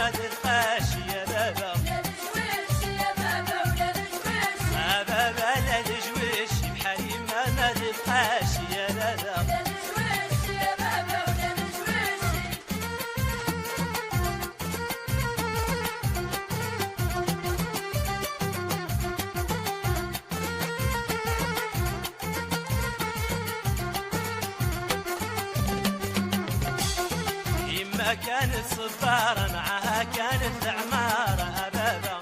ما تلقاش يا بابا بابا لا الجويش بحالي ما تلقاش يا بابا يما كانت صبارة معاها كانت العمارة بابا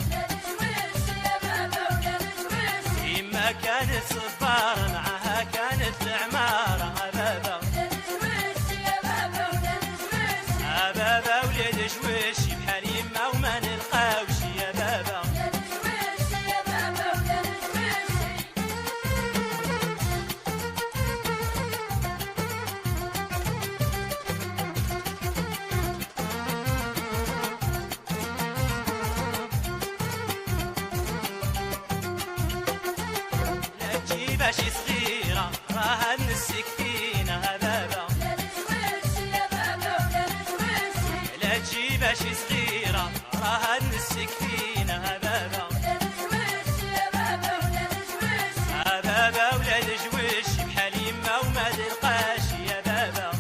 يما كانت صبارة معاها كانت العمارة بابا بابا ولاد جويش بحال يما وما نلقاوش يا بابا ماشي صغيرة راها نسك فينا بابا لا تجي ماشي صغيرة راها نسك فينا بابا بابا ولاد جويش بحال يما وما تلقاش يا بابا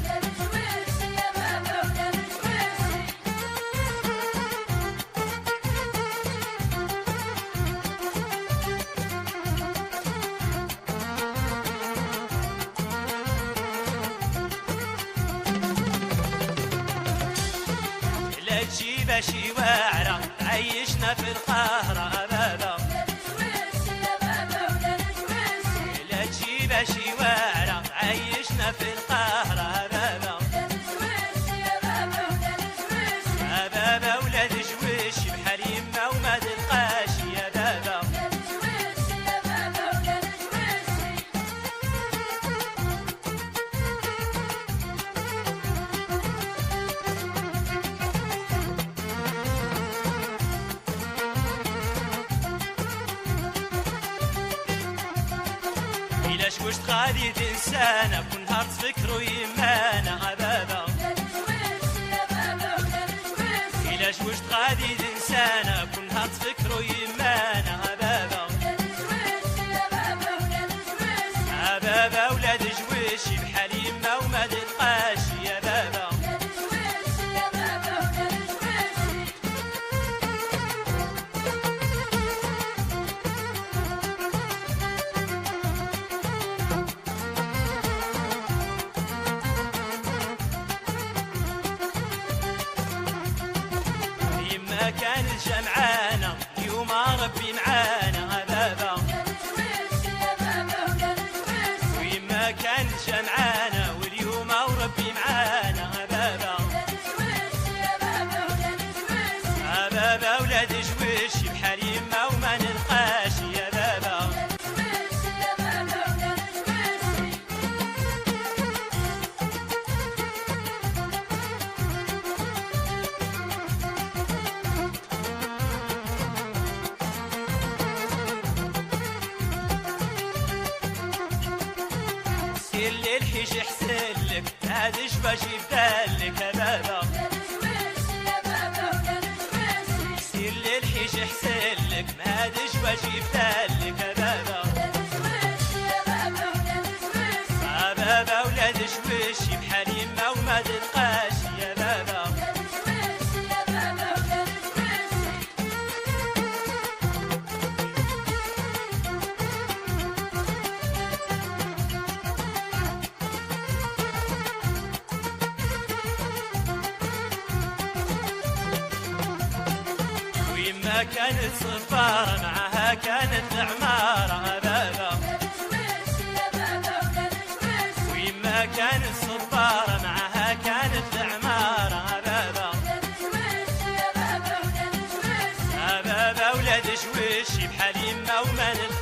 تجيب شي واعرة عيشنا في القهرة بابا لا تجيب شي واعرة عيشنا في القهرة بابا بابا ولاد جويش بحال يما وما تلقاش يا بابا إلاش واش تغادي تنسانا كل نهار تفكروا يمانا بابا إلاش واش تغادي تنسانا كل نهار تفكروا يمانا بابا بابا ولاد جويش بحال يما وما تلقاش يا بابا كانت جمعانا اليوم ربي معانا بابا ويما كانت جمعانا واليوم ربي معانا بابا بابا ولاد جويش بحال يما وما نلقاش يا بابا اللي الحيش يحسلك هذا باجي بدالك يا بابا اللي الحيش يحسلك ما هادش باجي بدالك يا بابا بابا ولاد جويش بحال يما وما تلقاش يا بابا ويما كانت صفارة معاها كانت العمارة بابا ويما كانت صفارة معاها كانت العمارة بابا بابا ولاد جويش بحال يما وما نلقاش